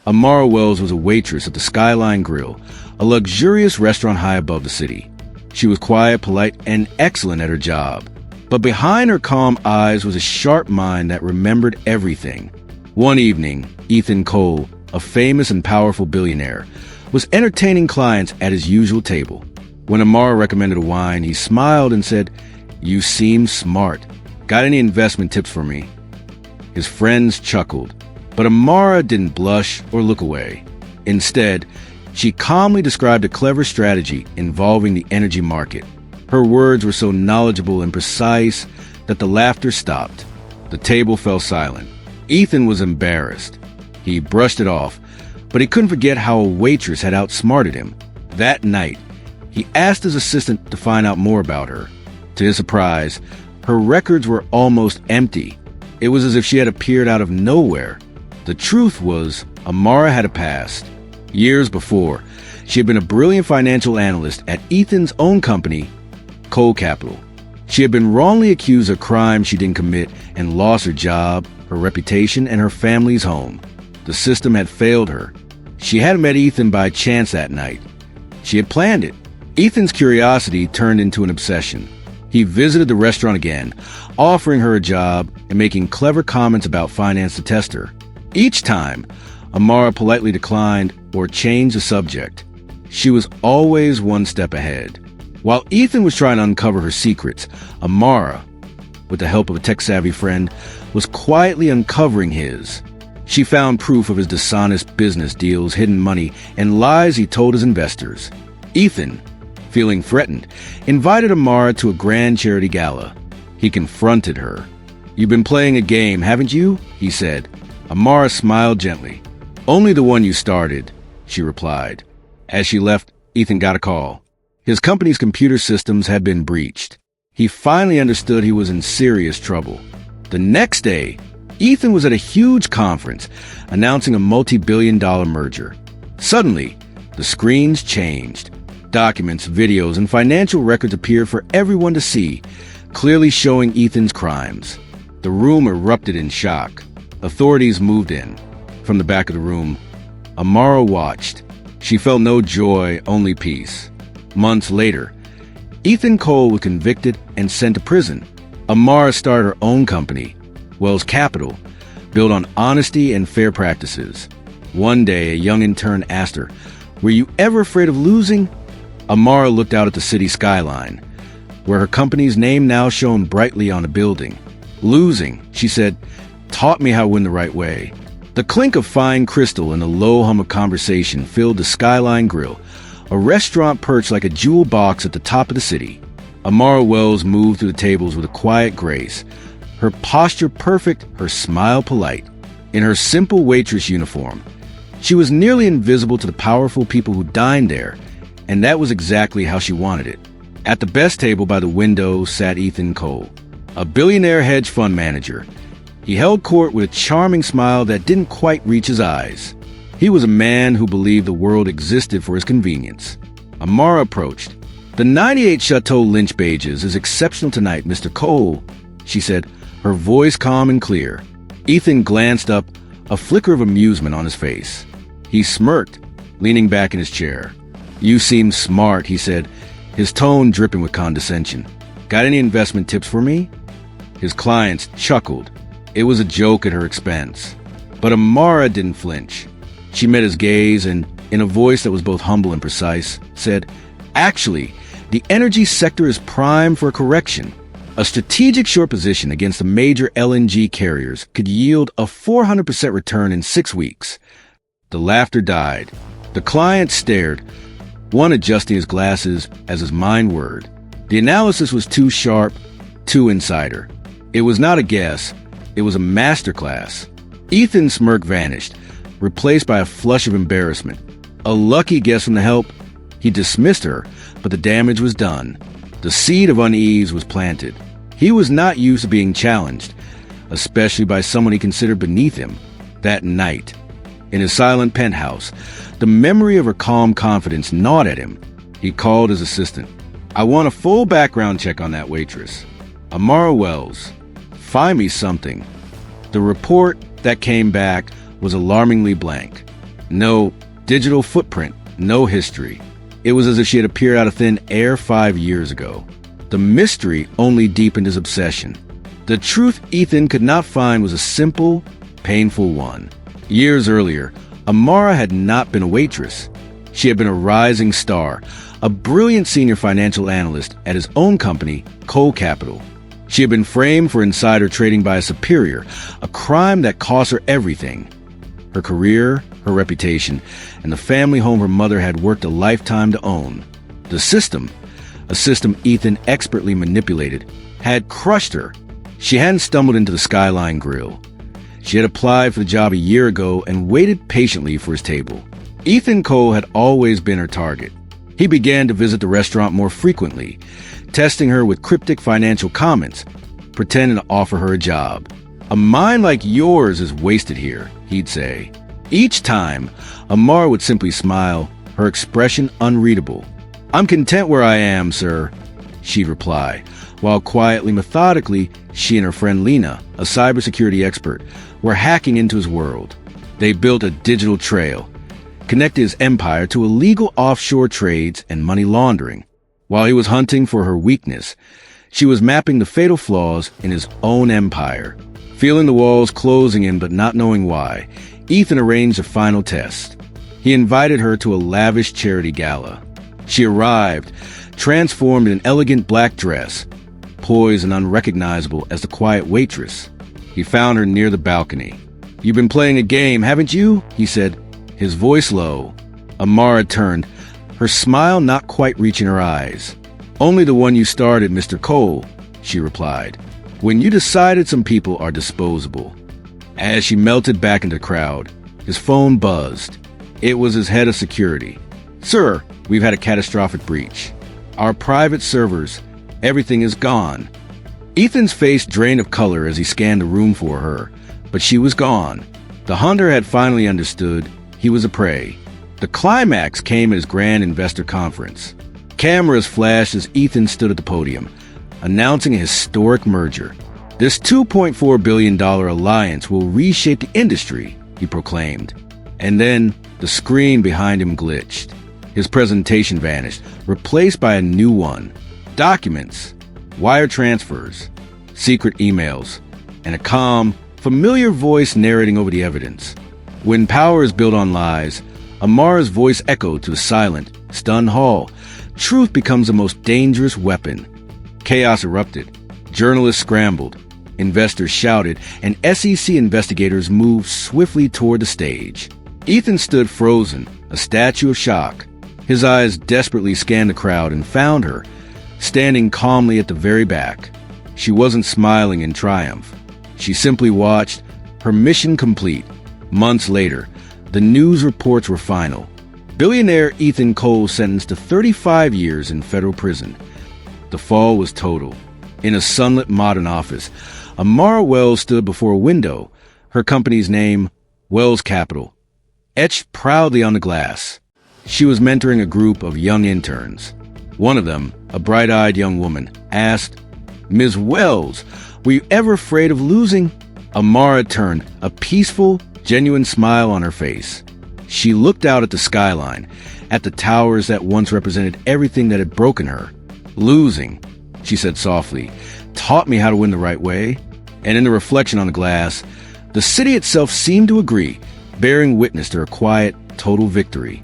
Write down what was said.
Amara Wells was a waitress at the Skyline Grill, a luxurious restaurant high above the city. She was quiet, polite, and excellent at her job. But behind her calm eyes was a sharp mind that remembered everything. One evening, Ethan Cole, a famous and powerful billionaire, was entertaining clients at his usual table. When Amara recommended a wine, he smiled and said, "You seem smart. Got any investment tips for me?" His friends chuckled, but Amara didn't blush or look away. Instead, she calmly described a clever strategy involving the energy market. Her words were so knowledgeable and precise that the laughter stopped. The table fell silent. Ethan was embarrassed. He brushed it off, but he couldn't forget how a waitress had outsmarted him. That night, he asked his assistant to find out more about her. To his surprise, her records were almost empty. It was as if she had appeared out of nowhere. The truth was, Amara had a past. Years before, she had been a brilliant financial analyst at Ethan's own company, Cole Capital. She had been wrongly accused of crimes she didn't commit and lost her job, her reputation, and her family's home. The system had failed her. She hadn't met Ethan by chance that night. She had planned it. Ethan's curiosity turned into an obsession. He visited the restaurant again, offering her a job and making clever comments about finance to test her. Each time, Amara politely declined or changed the subject. She was always one step ahead. While Ethan was trying to uncover her secrets, Amara, with the help of a tech-savvy friend, was quietly uncovering his. She found proof of his dishonest business deals, hidden money, and lies he told his investors. Ethan, feeling threatened, invited Amara to a grand charity gala. He confronted her. "You've been playing a game, haven't you?" he said. Amara smiled gently. "Only the one you started," she replied. As she left, Ethan got a call. His company's computer systems had been breached. He finally understood he was in serious trouble. The next day, Ethan was at a huge conference announcing a multi-billion-dollar merger. Suddenly, the screens changed. Documents, videos, and financial records appeared for everyone to see, clearly showing Ethan's crimes. The room erupted in shock. Authorities moved in. From the back of the room, Amara watched. She felt no joy, only peace. Months later, Ethan Cole was convicted and sent to prison. Amara started her own company, Wells Capital, built on honesty and fair practices. One day, a young intern asked her, "Were you ever afraid of losing?" Amara looked out at the city skyline, where her company's name now shone brightly on a building. "Losing," she said, "taught me how to win the right way." The clink of fine crystal and the low hum of conversation filled the Skyline Grill, a restaurant perched like a jewel box at the top of the city. Amara Wells moved through the tables with a quiet grace, her posture perfect, her smile polite. In her simple waitress uniform, she was nearly invisible to the powerful people who dined there, and that was exactly how she wanted it. At the best table by the window sat Ethan Cole, a billionaire hedge fund manager. He held court with a charming smile that didn't quite reach his eyes. He was a man who believed the world existed for his convenience. Amara approached. "The 98 Chateau Lynch Bages is exceptional tonight, Mr. Cole," she said, her voice calm and clear. Ethan glanced up, a flicker of amusement on his face. He smirked, leaning back in his chair. "You seem smart," he said, his tone dripping with condescension. "Got any investment tips for me?" His clients chuckled. It was a joke at her expense. But Amara didn't flinch. She met his gaze and, in a voice that was both humble and precise, said, "Actually, the energy sector is primed for a correction. A strategic short position against the major LNG carriers could yield a 400% return in 6 weeks." The laughter died. The client stared, one adjusting his glasses as his mind whirred. The analysis was too sharp, too insider. It was not a guess. It was a masterclass. Ethan's smirk vanished, replaced by a flush of embarrassment. A lucky guess from the help. He dismissed her, but the damage was done. The seed of unease was planted. He was not used to being challenged, especially by someone he considered beneath him. That night, in his silent penthouse, the memory of her calm confidence gnawed at him. He called his assistant. "I want a full background check on that waitress. Amara Wells. Find me something." The report that came back was alarmingly blank. No digital footprint, no history. It was as if she had appeared out of thin air 5 years ago. The mystery only deepened his obsession. The truth Ethan could not find was a simple, painful one. Years earlier, Amara had not been a waitress. She had been a rising star, a brilliant senior financial analyst at his own company, Coal Capital. She had been framed for insider trading by a superior, a crime that cost her everything. Her career, her reputation, and the family home her mother had worked a lifetime to own. The system, a system Ethan expertly manipulated, had crushed her. She hadn't stumbled into the Skyline Grill. She had applied for the job a year ago and waited patiently for his table. Ethan Cole had always been her target. He began to visit the restaurant more frequently, testing her with cryptic financial comments, pretending to offer her a job. "A mind like yours is wasted here," he'd say. Each time, Amara would simply smile, her expression unreadable. "I'm content where I am, sir," she'd reply, while quietly, methodically, she and her friend Lena, a cybersecurity expert, were hacking into his world. They built a digital trail, connected his empire to illegal offshore trades and money laundering. While he was hunting for her weakness, she was mapping the fatal flaws in his own empire. Feeling the walls closing in but not knowing why, Ethan arranged a final test. He invited her to a lavish charity gala. She arrived, transformed in an elegant black dress, poised and unrecognizable as the quiet waitress. He found her near the balcony. "You've been playing a game, haven't you?" he said, his voice low. Amara turned, her smile not quite reaching her eyes. "Only the one you started, Mr. Cole," she replied. "When you decided some people are disposable." As she melted back into the crowd, his phone buzzed. It was his head of security. "Sir, we've had a catastrophic breach. Our private servers, everything is gone." Ethan's face drained of color as he scanned the room for her, but she was gone. The hunter had finally understood he was a prey. The climax came at his grand investor conference. Cameras flashed as Ethan stood at the podium, announcing a historic merger. "This $2.4 billion alliance will reshape the industry," he proclaimed. And then the screen behind him glitched. His presentation vanished, replaced by a new one. Documents, wire transfers, secret emails, and a calm, familiar voice narrating over the evidence. When power is built on lies, Amara's voice echoed to the silent, stunned hall. Truth becomes the most dangerous weapon. Chaos erupted. Journalists scrambled. Investors shouted, and SEC investigators moved swiftly toward the stage. Ethan stood frozen, a statue of shock. His eyes desperately scanned the crowd and found her, standing calmly at the very back. She wasn't smiling in triumph. She simply watched, her mission complete. Months later, the news reports were final. Billionaire Ethan Cole sentenced to 35 years in federal prison. The fall was total. In a sunlit modern office, Amara Wells stood before a window, her company's name, Wells Capital, etched proudly on the glass. She was mentoring a group of young interns. One of them, a bright-eyed young woman, asked, "Ms. Wells, were you ever afraid of losing?" Amara turned, a peaceful, genuine smile on her face. She looked out at the skyline, at the towers that once represented everything that had broken her. "Losing," she said softly, "taught me how to win the right way." And in the reflection on the glass, the city itself seemed to agree, bearing witness to her quiet, total victory.